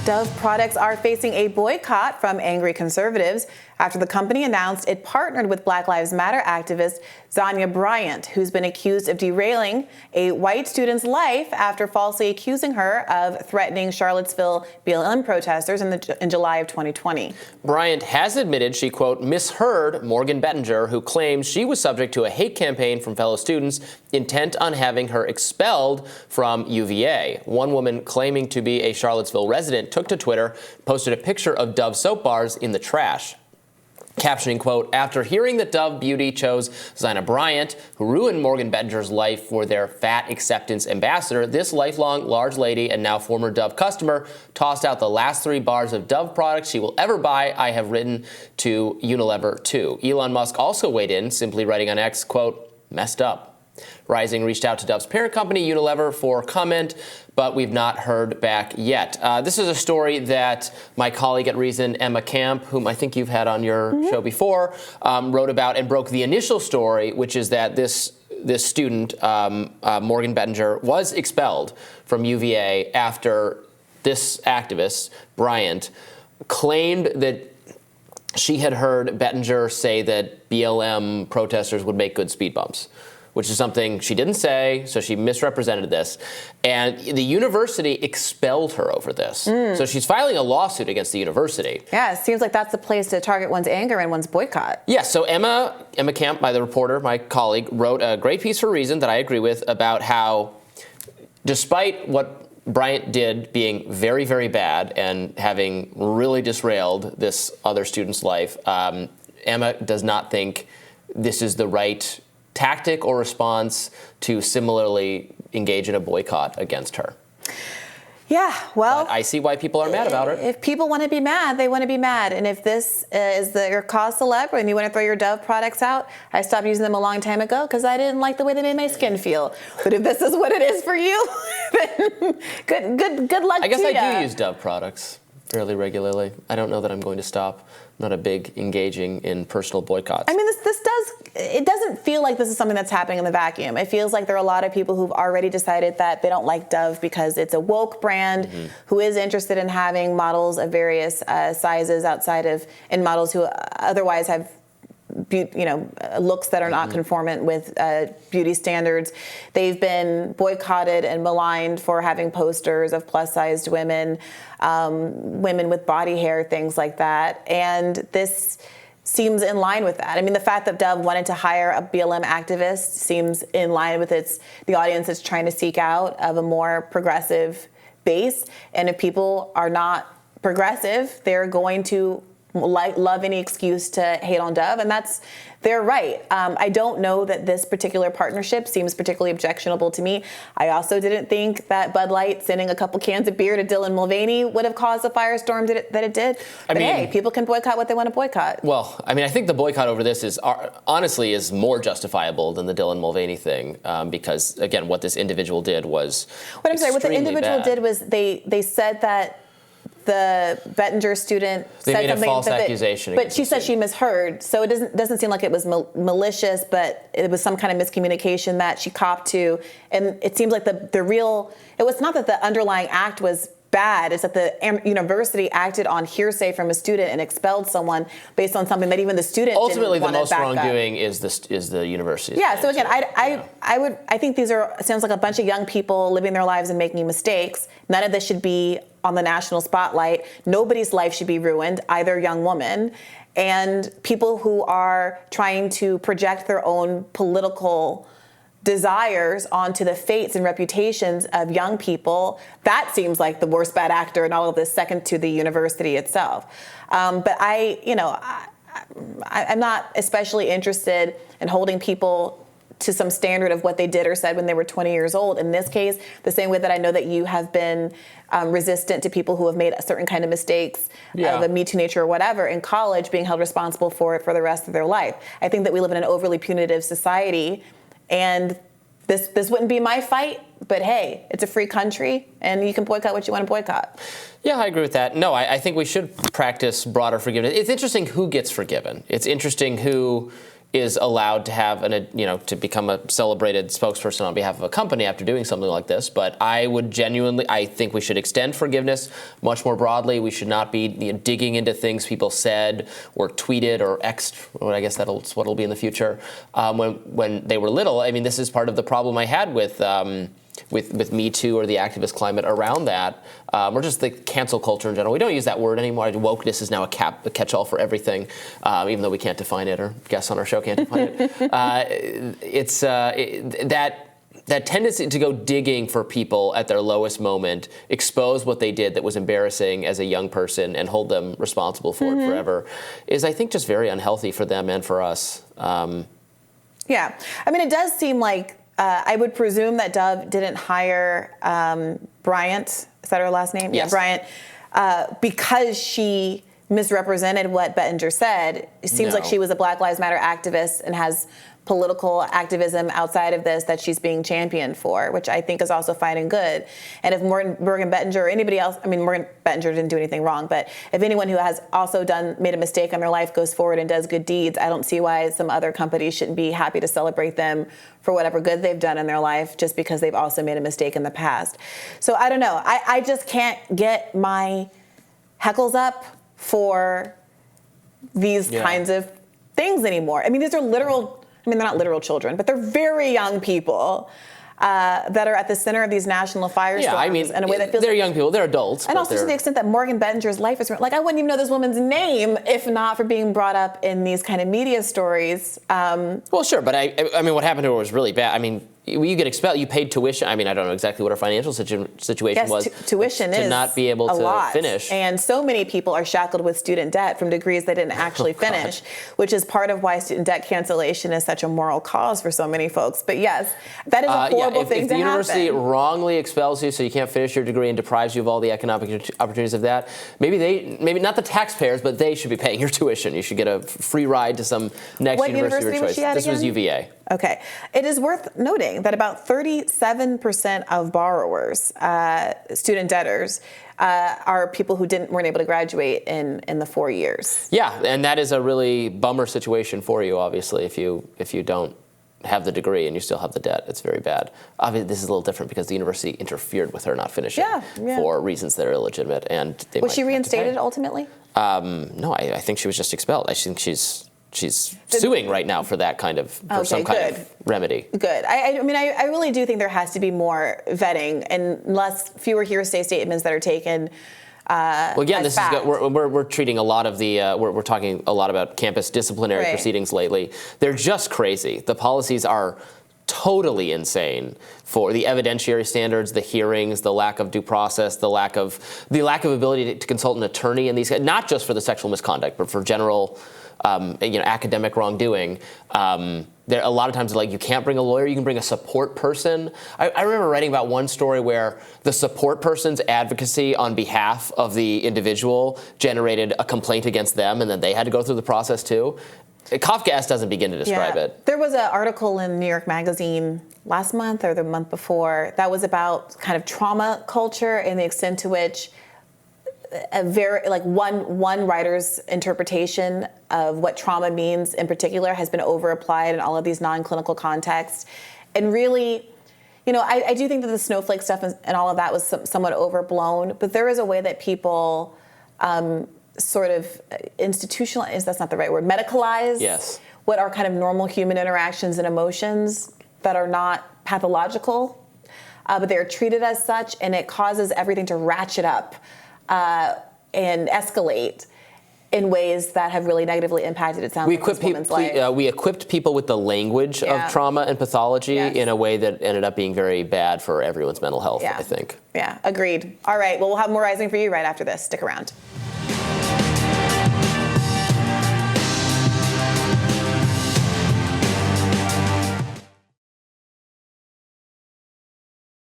Dove products are facing a boycott from angry conservatives after the company announced it partnered with Black Lives Matter activist Zyahna Bryant, who's been accused of derailing a white student's life after falsely accusing her of threatening Charlottesville BLM protesters in July of 2020. Bryant has admitted she, quote, misheard Morgan Bettinger, who claims she was subject to a hate campaign from fellow students intent on having her expelled from UVA. One woman claiming to be a Charlottesville resident took to Twitter, posted a picture of Dove soap bars in the trash, captioning, quote, after hearing that Dove Beauty chose Zyahna Bryant, who ruined Morgan Bettinger's life for their fat acceptance ambassador, this lifelong large lady and now former Dove customer tossed out the last 3 bars of Dove products she will ever buy. I have written to Unilever too. Elon Musk also weighed in, simply writing on X, quote, messed up. Rising reached out to Dove's parent company, Unilever, for comment, but we've not heard back yet. This is a story that my colleague at Reason, Emma Camp, whom I think you've had on your show before, wrote about and broke the initial story, which is that this student, Morgan Bettinger, was expelled from UVA after this activist, Bryant, claimed that she had heard Bettinger say that BLM protesters would make good speed bumps, which is something she didn't say, so she misrepresented this. And the university expelled her over this. So she's filing a lawsuit against the university. Yeah, it seems like that's the place to target one's anger and one's boycott. Yeah, so Emma Camp, the reporter, my colleague, wrote a great piece for Reason that I agree with about how, despite what Bryant did being very, very bad and having really disrailed this other student's life, Emma does not think this is the right tactic or response to similarly engage in a boycott against her. Yeah, well, but I see why people are mad about it. If people want to be mad, they want to be mad. And if this is your cause célèbre and you want to throw your Dove products out, I stopped using them a long time ago because I didn't like the way they made my skin feel. But if this is what it is for you, then good luck to you. I guess I do use Dove products fairly regularly. I don't know that I'm going to stop. I'm not a big engaging in personal boycotts. I mean, it doesn't feel like this is something that's happening in the vacuum. It feels like there are a lot of people who've already decided that they don't like Dove because it's a woke brand who is interested in having models of various sizes outside of, and models who otherwise have looks that are not conformant with beauty standards. They've been boycotted and maligned for having posters of plus-sized women, women with body hair, things like that. And this seems in line with that. I mean, the fact that Dove wanted to hire a BLM activist seems in line with the audience it's trying to seek out of a more progressive base. And if people are not progressive, they're going to love any excuse to hate on Dove, and they're right. I don't know that this particular partnership seems particularly objectionable to me. I also didn't think that Bud Light sending a couple cans of beer to Dylan Mulvaney would have caused the firestorm that it did. But hey, people can boycott what they want to boycott. Well, I mean, I think the boycott over this is honestly more justifiable than the Dylan Mulvaney thing, because again, what this individual did was what the individual did was they said that the Bettinger student they said made something, a false accusation, but she said she misheard. So it doesn't seem like it was malicious, but it was some kind of miscommunication that she copped to. And it seems like it was not that the underlying act was bad. It's that the university acted on hearsay from a student and expelled someone based on something that even the student ultimately didn't want to back up. The most wrongdoing is the university. Yeah. So again, I think these sounds like a bunch of young people living their lives and making mistakes. None of this should be on the national spotlight. Nobody's life should be ruined, either young woman. And people who are trying to project their own political desires onto the fates and reputations of young people, that seems like the worst bad actor in all of this, second to the university itself. But I'm not especially interested in holding people to some standard of what they did or said when they were 20 years old. In this case, the same way that I know that you have been resistant to people who have made a certain kind of mistakes of a Me Too nature or whatever in college being held responsible for it for the rest of their life. I think that we live in an overly punitive society, and this wouldn't be my fight, but hey, it's a free country and you can boycott what you want to boycott. Yeah, I agree with that. No, I think we should practice broader forgiveness. It's interesting who gets forgiven. It's interesting who is allowed to have to become a celebrated spokesperson on behalf of a company after doing something like this. But I think we should extend forgiveness much more broadly. We should not be digging into things people said or tweeted or X'd, I guess that's what it'll be in the future, when they were little. I mean, this is part of the problem I had with Me Too or the activist climate around that, or just the cancel culture in general. We don't use that word anymore. Wokeness is now a catch-all for everything, even though we can't define it, or guests on our show can't define it. That tendency to go digging for people at their lowest moment, expose what they did that was embarrassing as a young person, and hold them responsible for it forever, is, I think, just very unhealthy for them and for us. Yeah. I mean, it does seem like I would presume that Dove didn't hire Bryant. Is that her last name? Yes. Yeah, Bryant, because she misrepresented what Bettinger said. It seems like she was a Black Lives Matter activist and has political activism outside of this that she's being championed for, which I think is also fine and good. And if Morgan Bettinger or anybody else, I mean, Morgan Bettinger didn't do anything wrong, but if anyone who has also made a mistake in their life goes forward and does good deeds, I don't see why some other companies shouldn't be happy to celebrate them for whatever good they've done in their life just because they've also made a mistake in the past. So I don't know. I just can't get my heckles up for these kinds of things anymore. I mean, these are they're not literal children, but they're very young people that are at the center of these national firestorms. Yeah, I mean, in a way that feels they're young people, they're adults. And also to the extent that Morgan Bettinger's life is, like, I wouldn't even know this woman's name if not for being brought up in these kind of media stories. Well, sure, but I mean, what happened to her was really bad. I mean, you get expelled, you paid tuition. I mean, I don't know exactly what her financial situation was. Tuition is to not be able to finish. And so many people are shackled with student debt from degrees they didn't actually finish, which is part of why student debt cancellation is such a moral cause for so many folks. But yes, that is a horrible thing to happen. If the university wrongly expels you so you can't finish your degree and deprives you of all the economic opportunities of that, maybe not the taxpayers, but they should be paying your tuition. You should get a free ride to some next university of your choice. This was UVA. Okay. It is worth noting that about 37% of borrowers, student debtors, are people who weren't able to graduate in the 4 years. Yeah, and that is a really bummer situation for you, obviously, if you don't have the degree and you still have the debt. It's very bad. Obviously, this is a little different because the university interfered with her not finishing for reasons that are illegitimate. And was she reinstated ultimately? No, I think she was just expelled. I think she's suing right now for that kind of some kind of remedy. Good. I mean, I really do think there has to be more vetting and fewer hearsay statements that are taken. Well, again, this is we're treating a lot of the we're talking a lot about campus disciplinary proceedings lately. They're just crazy. The policies are totally insane for the evidentiary standards, the hearings, the lack of due process, the lack of ability to consult an attorney in these, not just for the sexual misconduct, but for general academic wrongdoing. There a lot of times, like, you can't bring a lawyer, you can bring a support person. I remember writing about one story where the support person's advocacy on behalf of the individual generated a complaint against them, and then they had to go through the process too. Kafkaesque doesn't begin to describe it. There was an article in New York Magazine last month or the month before that was about kind of trauma culture and the extent to which one writer's interpretation of what trauma means in particular has been over-applied in all of these non-clinical contexts. And really, I do think that the snowflake stuff and all of that was somewhat overblown, but there is a way that people sort of institutionalize, that's not the right word, medicalize what are kind of normal human interactions and emotions that are not pathological, but they are treated as such, and it causes everything to ratchet up and escalate in ways that have really negatively impacted, it sounds like, this woman's life. We equipped people with the language of trauma and pathology in a way that ended up being very bad for everyone's mental health, I think. Yeah, agreed. All right, well, we'll have more Rising for you right after this. Stick around.